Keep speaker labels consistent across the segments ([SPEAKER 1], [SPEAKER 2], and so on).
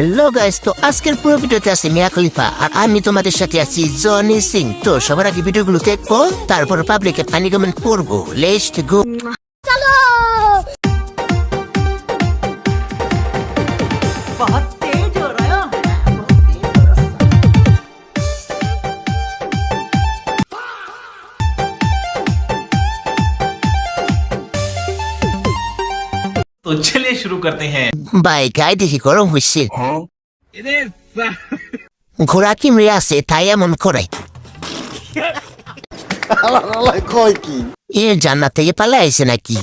[SPEAKER 1] Hello guys, তো আজকের পুরো ভিডিওতে আছে মিয়া খলিফা আর আমি তোমাদের সাথে আছি জনি সিং। তো সবার আগে ভিডিওগুলো দেখবো, তারপর পাবলিকে ফানি কমেন্ট করবো। Let's go.
[SPEAKER 2] चलो बहुत तेज हो रहा है।
[SPEAKER 3] तो चलिए शुरू करते हैं।
[SPEAKER 1] ভাই গায়ে দেখি গরম হয়েছে, ঘোড়া কি মেয়ে আছে তাই এমন করে। এ জান্নাত থেকে পালা আইছে নাকি?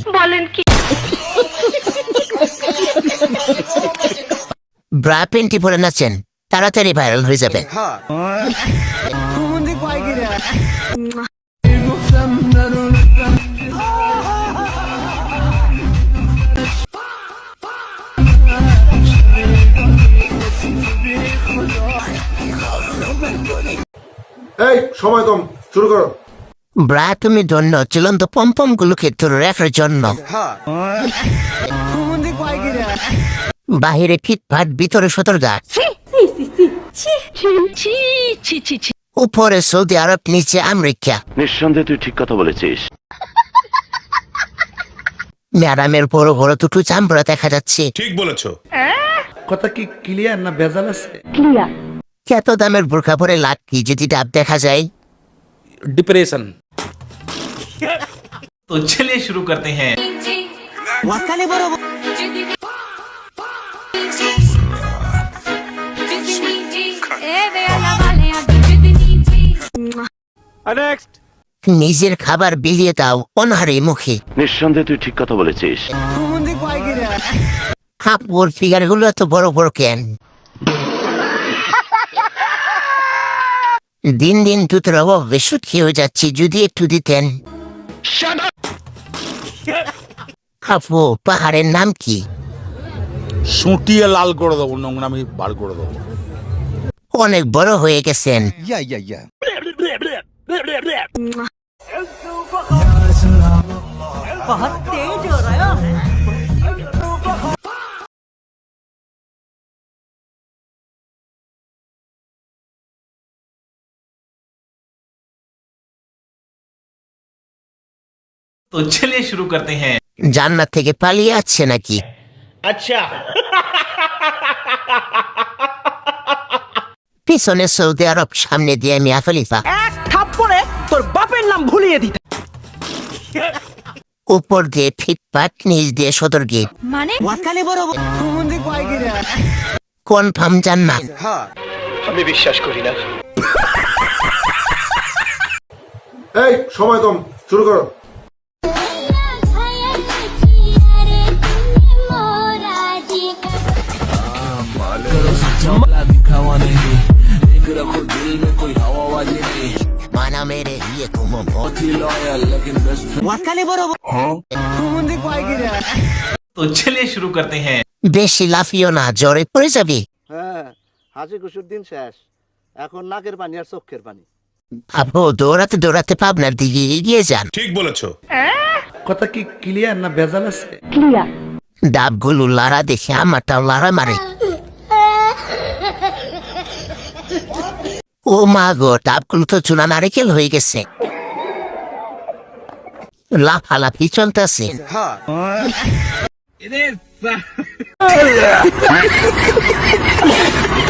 [SPEAKER 1] ব্রা প্যান্টি পরে নাচেন, তাড়াতাড়ি ভাইরাল হয়ে যাবে।
[SPEAKER 4] এই সময় কম, শুরু করো।
[SPEAKER 1] ব্রা তুমি ধন্য চলন্ত পম্পম গুলোকে ধরে রাখার জন্য। বাহিরে ফিটফাট, ভিতরে সতর্কতা। উপরে সৌদি আরব, নিচে আমেরিকা।
[SPEAKER 5] নিঃসন্দেহে তুই ঠিক কথা বলেছিস।
[SPEAKER 1] ম্যাডামের বড় বড় দুটো চামড়া দেখা যাচ্ছে।
[SPEAKER 6] ঠিক বলেছো।
[SPEAKER 4] কথা কি ক্লিয়ার না ভেজাল আছে?
[SPEAKER 1] এত দামের বোরখা পরে লাভ কি যদি ডাব দেখা যায়?
[SPEAKER 6] डिप्रेशन।
[SPEAKER 3] तो चलिए शुरू करते हैं।
[SPEAKER 2] वकाले बरोबर
[SPEAKER 1] নিজের খাবার বিলিয়ে দাও অনাহারে মুখে।
[SPEAKER 5] নিঃসন্দেহে তুই ঠিক কথা বলেছিস।
[SPEAKER 1] কাপড় ফিগার গুলো এত বড় বড় কেন? দিন দিন দুধের অভাব বেশি হয়ে যাচ্ছে, যদি একটু দিতেন। আপু পাহাড়ের নাম কি?
[SPEAKER 6] সুটিয়ে লাল করে দেবো, নোংরামি বার করে দেবো।
[SPEAKER 1] অনেক বড় হয়ে গেছেন।
[SPEAKER 2] बहुत तेज हो रहा है।
[SPEAKER 3] तो चलिए शुरू करते हैं।
[SPEAKER 1] জান্নাত থেকে পালিয়ে আসছে নাকি?
[SPEAKER 3] अच्छा।
[SPEAKER 1] পিছনে সৌদি আরব, সামনে দিয়ে মিয়া খলিফা।
[SPEAKER 2] এক থাপ্পড়ে তোর বাপের নাম ভুলিয়ে দিতে।
[SPEAKER 1] উপর দিয়ে ফিটপাট, নিচ দিয়ে সদর গেট।
[SPEAKER 2] মানে ওয়াকালে বরাবর
[SPEAKER 1] কনফার্ম জান্নাত।
[SPEAKER 4] এই সময় কম, শুরু করো।
[SPEAKER 1] মানা মেরে হিয়ে তুমো
[SPEAKER 2] ওয়াকালে বরাবর
[SPEAKER 3] तो चलिए शुरू करते हैं।
[SPEAKER 1] বেশি লাফিও না, জ্বরে পড়ে যাবে।
[SPEAKER 7] হ্যাঁ, হাসি খুশির দিন শেষ, এখন নাকের পানি আর চোখের পানি।
[SPEAKER 1] আপু দৌড়াতে দৌড়াতে পাবনার দিকে এগিয়ে যান।
[SPEAKER 6] ঠিক বলেছো।
[SPEAKER 4] কথা কি ক্লিয়ার না ভেজাল আছে?
[SPEAKER 1] ডাবগুলো লারা দেখে আমারটাও লারা মারে। ও মা গো, ডাবগুলো তো চুনা নারিকেল হয়ে গেছে। লাফালাফি চলতেছে।
[SPEAKER 7] হ্যাঁ